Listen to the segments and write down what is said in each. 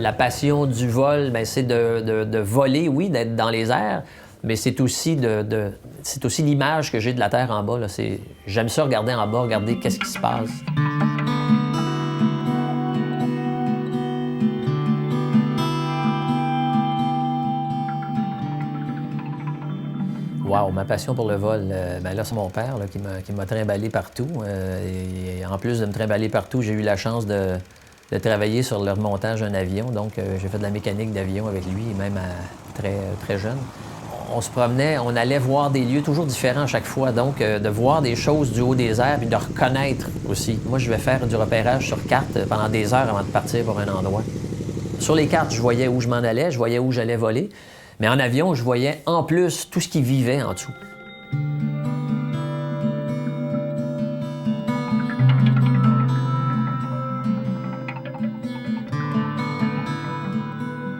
La passion du vol, bien, c'est de voler, oui, d'être dans les airs, mais c'est aussi, c'est aussi l'image que j'ai de la Terre en bas. J'aime ça regarder en bas, regarder qu'est-ce qui se passe. Wow, ma passion pour le vol, ben là, c'est mon père là, qui m'a trimballé partout. Et en plus de me trimballer partout, j'ai eu la chance de travailler sur le remontage d'un avion. Donc, j'ai fait de la mécanique d'avion avec lui, même très jeune. On se promenait, on allait voir des lieux toujours différents à chaque fois. Donc, de voir des choses du haut des airs, puis de reconnaître aussi. Moi, je vais faire du repérage sur carte pendant des heures avant de partir pour un endroit. Sur les cartes, je voyais où je m'en allais, je voyais où j'allais voler. Mais en avion, je voyais en plus tout ce qui vivait en dessous.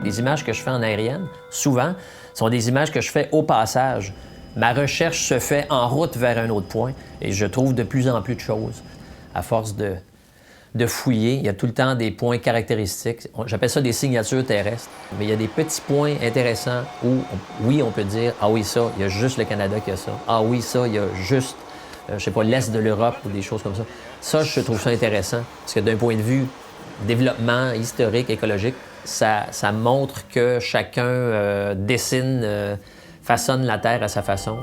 Les images que je fais en aérienne, souvent, sont des images que je fais au passage. Ma recherche se fait en route vers un autre point et je trouve de plus en plus de choses. À force de fouiller, il y a tout le temps des points caractéristiques. J'appelle ça des signatures terrestres. Mais il y a des petits points intéressants où, oui, on peut dire « Ah oui, ça, il y a juste le Canada qui a ça. Ah oui, ça, il y a juste, je sais pas, l'Est de l'Europe ou des choses comme ça. » Ça, je trouve ça intéressant parce que d'un point de vue développement historique, écologique, ça montre que chacun dessine, façonne la Terre à sa façon.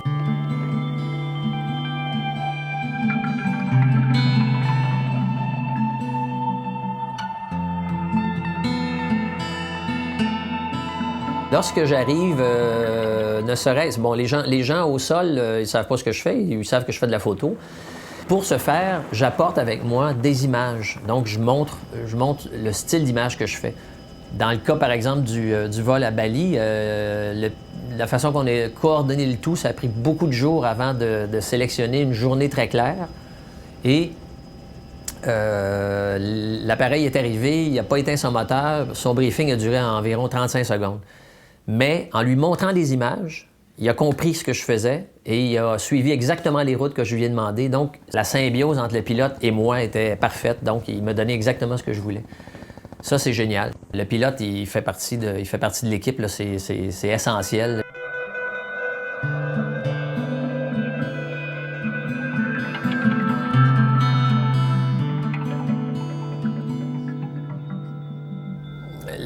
Lorsque j'arrive, ne serait-ce... Bon, les gens au sol, ils savent pas ce que je fais, ils savent que je fais de la photo. Pour ce faire, j'apporte avec moi des images. Donc, je montre le style d'image que je fais. Dans le cas, par exemple, du vol à Bali, la façon qu'on a coordonné le tout, ça a pris beaucoup de jours avant de sélectionner une journée très claire. Et l'appareil est arrivé, il n'a pas éteint son moteur, son briefing a duré environ 35 secondes. Mais en lui montrant des images, il a compris ce que je faisais et il a suivi exactement les routes que je lui ai demandées. Donc, la symbiose entre le pilote et moi était parfaite. Donc, il m'a donné exactement ce que je voulais. Ça, c'est génial. Le pilote, il fait partie de l'équipe, c'est essentiel.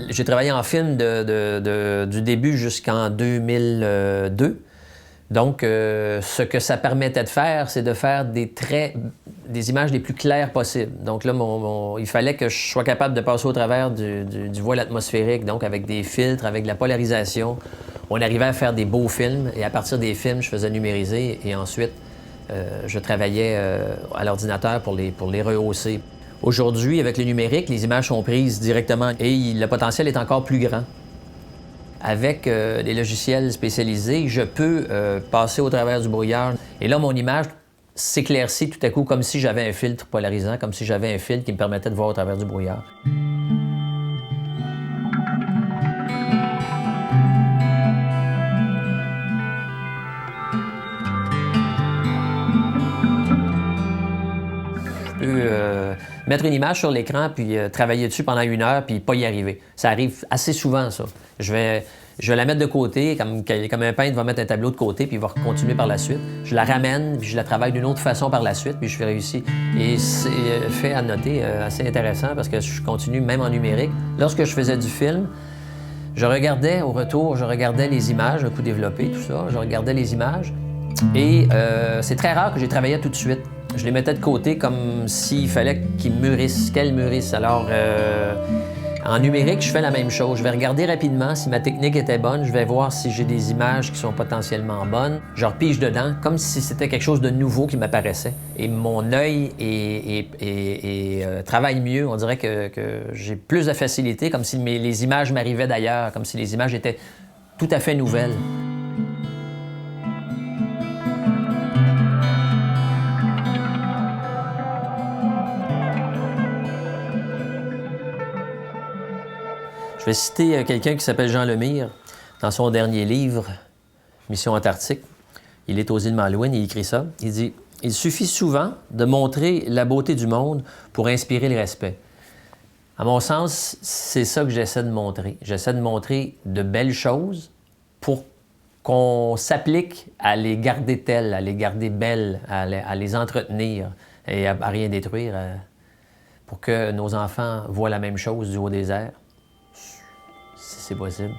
J'ai travaillé en film du début jusqu'en 2002. Donc, ce que ça permettait de faire, c'est de faire des images les plus claires possibles. Donc là, il fallait que je sois capable de passer au travers du voile atmosphérique, donc avec des filtres, avec de la polarisation. On arrivait à faire des beaux films et à partir des films, je faisais numériser et ensuite, je travaillais à l'ordinateur pour les rehausser. Aujourd'hui, avec le numérique, les images sont prises directement et le potentiel est encore plus grand. Avec les logiciels spécialisés, je peux passer au travers du brouillard. Et là, mon image s'éclaircit tout à coup comme si j'avais un filtre polarisant, comme si j'avais un filtre qui me permettait de voir au travers du brouillard. Je peux mettre une image sur l'écran puis travailler dessus pendant 1 heure puis pas y arriver. Ça arrive assez souvent, ça. Je vais la mettre de côté, comme un peintre va mettre un tableau de côté puis il va continuer par la suite. Je la ramène puis je la travaille d'une autre façon par la suite puis je fais réussir. Et c'est fait à noter assez intéressant parce que je continue même en numérique. Lorsque je faisais du film, je regardais au retour, les images, un coup développé, tout ça. Je regardais les images et c'est très rare que j'ai travaillé tout de suite. Je les mettais de côté comme s'il fallait qu'ils mûrissent, qu'elles mûrissent. Alors, en numérique, je fais la même chose. Je vais regarder rapidement si ma technique était bonne. Je vais voir si j'ai des images qui sont potentiellement bonnes. Je repige dedans comme si c'était quelque chose de nouveau qui m'apparaissait. Et mon œil travaille mieux. On dirait que j'ai plus de facilité, comme si les images m'arrivaient d'ailleurs, comme si les images étaient tout à fait nouvelles. Je vais citer quelqu'un qui s'appelle Jean Lemire dans son dernier livre, Mission Antarctique. Il est aux îles Malouines, il écrit ça. Il dit « Il suffit souvent de montrer la beauté du monde pour inspirer le respect. À mon sens, c'est ça que j'essaie de montrer. J'essaie de montrer de belles choses pour qu'on s'applique à les garder telles, à les garder belles, à les entretenir et à rien détruire, pour que nos enfants voient la même chose du haut des airs, si c'est possible.